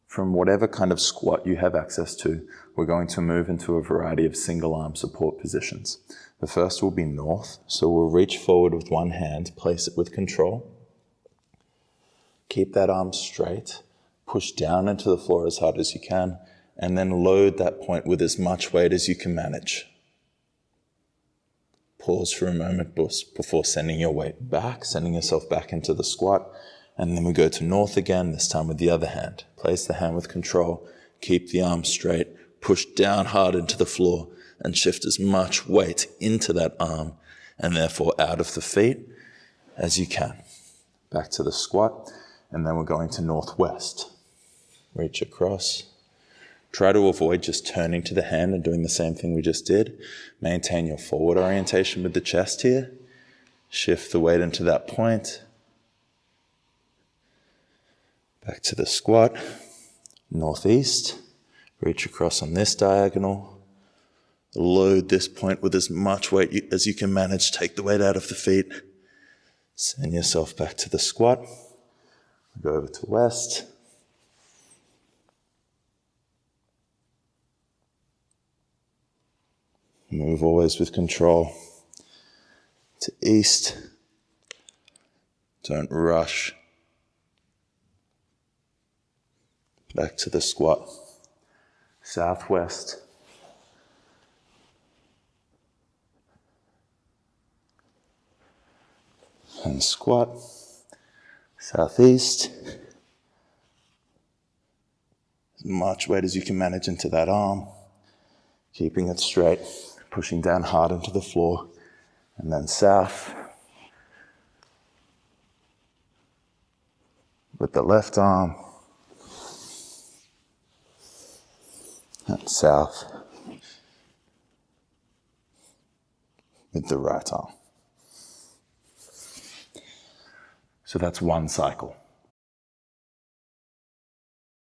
From whatever kind of squat you have access to, we're going to move into a variety of single arm support positions. The first will be north, so we'll reach forward with one hand, place it with control. Keep that arm straight, push down into the floor as hard as you can, and then load that point with as much weight as you can manage. Pause for a moment before sending your weight back, sending yourself back into the squat, and then we go to north again, this time with the other hand. Place the hand with control, keep the arm straight, push down hard into the floor, and shift as much weight into that arm, and therefore out of the feet as you can. Back to the squat, and then we're going to northwest. Reach across. Try to avoid just turning to the hand and doing the same thing we just did. Maintain your forward orientation with the chest here. Shift the weight into that point. Back to the squat, northeast, reach across on this diagonal, load this point with as much weight as you can manage, take the weight out of the feet, send yourself back to the squat, go over to west, move always with control, to east, don't rush. Back to the squat, southwest, and squat, southeast, as much weight as you can manage into that arm, keeping it straight, pushing down hard into the floor, and then south, with the left arm, and south with the right arm. So that's one cycle.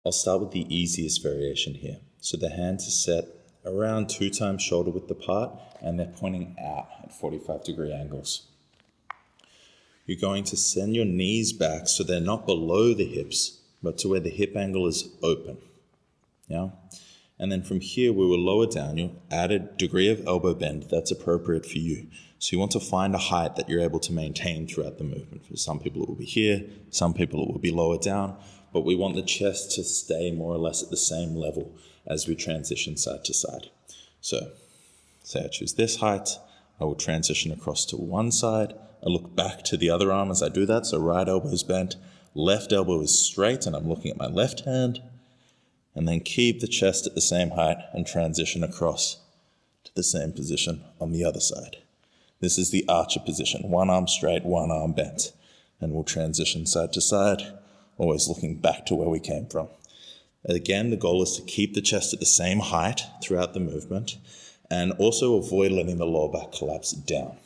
I'll start with the easiest variation here. So the hands are set around 2 times shoulder width apart, and they're pointing out at 45-degree angles. You're going to send your knees back so they're not below the hips, but to where the hip angle is open. Yeah? And then from here, we will lower down. You'll add a degree of elbow bend that's appropriate for you. So you want to find a height that you're able to maintain throughout the movement. For some people, it will be here. Some people, it will be lower down. But we want the chest to stay more or less at the same level as we transition side to side. So say I choose this height. I will transition across to one side. I look back to the other arm as I do that. So right elbow is bent. Left elbow is straight, and I'm looking at my left hand. And then keep the chest at the same height and transition across to the same position on the other side. This is the archer position. One arm straight, one arm bent. And we'll transition side to side, always looking back to where we came from. Again, the goal is to keep the chest at the same height throughout the movement and also avoid letting the lower back collapse down.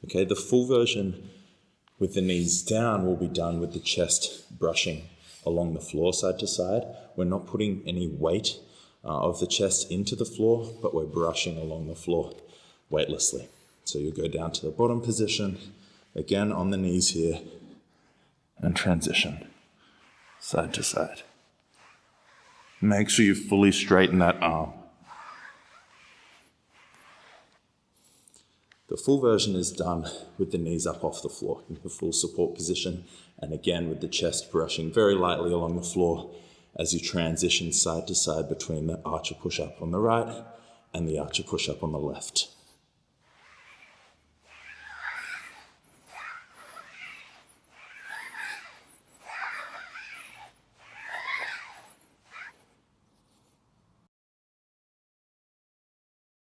Okay, the full version with the knees down will be done with the chest brushing along the floor side to side. We're not putting any weight of the chest into the floor, but we're brushing along the floor weightlessly. So you'll go down to the bottom position, again on the knees here, and transition side to side. Make sure you fully straighten that arm. The full version is done with the knees up off the floor in the full support position, and again with the chest brushing very lightly along the floor as you transition side to side between the archer push-up on the right and the archer push-up on the left.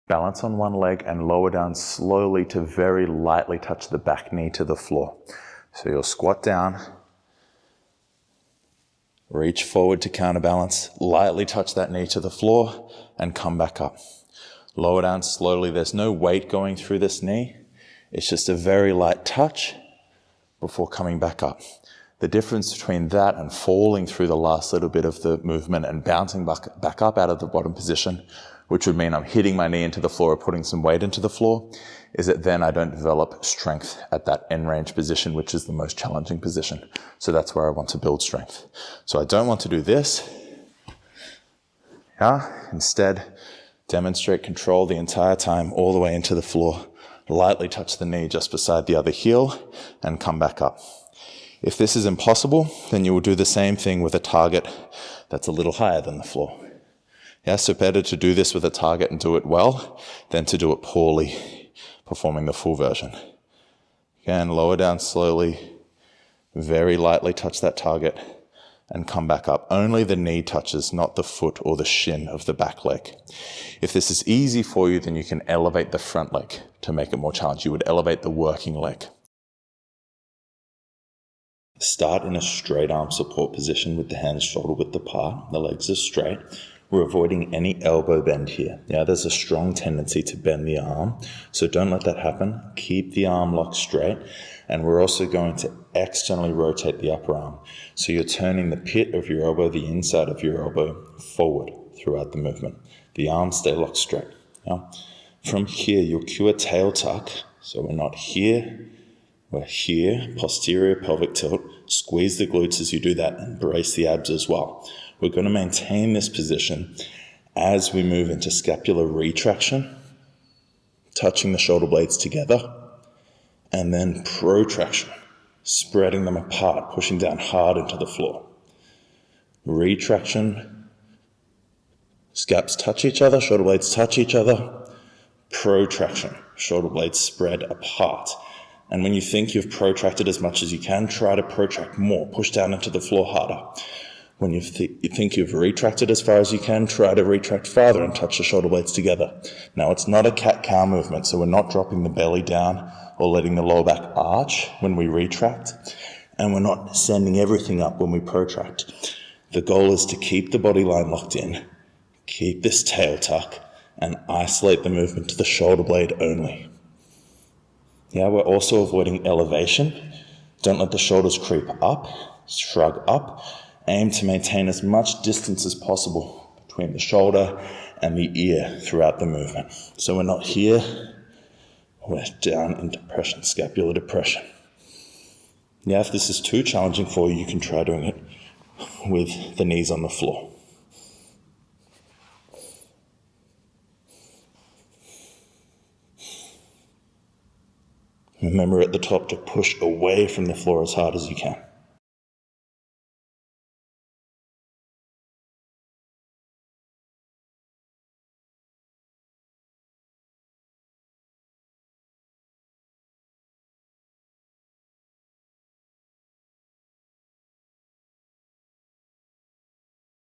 Balance on one leg and lower down slowly to very lightly touch the back knee to the floor. So you'll squat down, reach forward to counterbalance, lightly touch that knee to the floor and come back up. Lower down slowly. There's no weight going through this knee. It's just a very light touch before coming back up. The difference between that and falling through the last little bit of the movement and bouncing back up out of the bottom position, which would mean I'm hitting my knee into the floor or putting some weight into the floor, is that then I don't develop strength at that end range position, which is the most challenging position. So that's where I want to build strength. So I don't want to do this. Yeah? Instead, demonstrate control the entire time all the way into the floor. Lightly touch the knee just beside the other heel and come back up. If this is impossible, then you will do the same thing with a target that's a little higher than the floor. Yeah, so better to do this with a target and do it well than to do it poorly, performing the full version. Again, lower down slowly, very lightly touch that target and come back up. Only the knee touches, not the foot or the shin of the back leg. If this is easy for you, then you can elevate the front leg to make it more challenging. You would elevate the working leg. Start in a straight arm support position with the hands shoulder width apart. The legs are straight. We're avoiding any elbow bend here. Now, there's a strong tendency to bend the arm, so don't let that happen. Keep the arm locked straight, and we're also going to externally rotate the upper arm. So you're turning the pit of your elbow, the inside of your elbow, forward throughout the movement. The arms stay locked straight. Now, from here, you'll cue a tail tuck. So we're not here, we're here, posterior pelvic tilt. Squeeze the glutes as you do that and brace the abs as well. We're going to maintain this position as we move into scapular retraction, touching the shoulder blades together, and then protraction, spreading them apart, pushing down hard into the floor. Retraction, scaps touch each other, shoulder blades touch each other. Protraction, shoulder blades spread apart. And when you think you've protracted as much as you can, try to protract more, push down into the floor harder. When you think you've retracted as far as you can, try to retract farther and touch the shoulder blades together. Now, it's not a cat-cow movement, so we're not dropping the belly down or letting the lower back arch when we retract, and we're not sending everything up when we protract. The goal is to keep the body line locked in, keep this tail tuck, and isolate the movement to the shoulder blade only. Yeah, we're also avoiding elevation. Don't let the shoulders creep up, shrug up. Aim to maintain as much distance as possible between the shoulder and the ear throughout the movement. So we're not here, we're down in depression, scapular depression. Yeah, if this is too challenging for you, you can try doing it with the knees on the floor. Remember at the top to push away from the floor as hard as you can.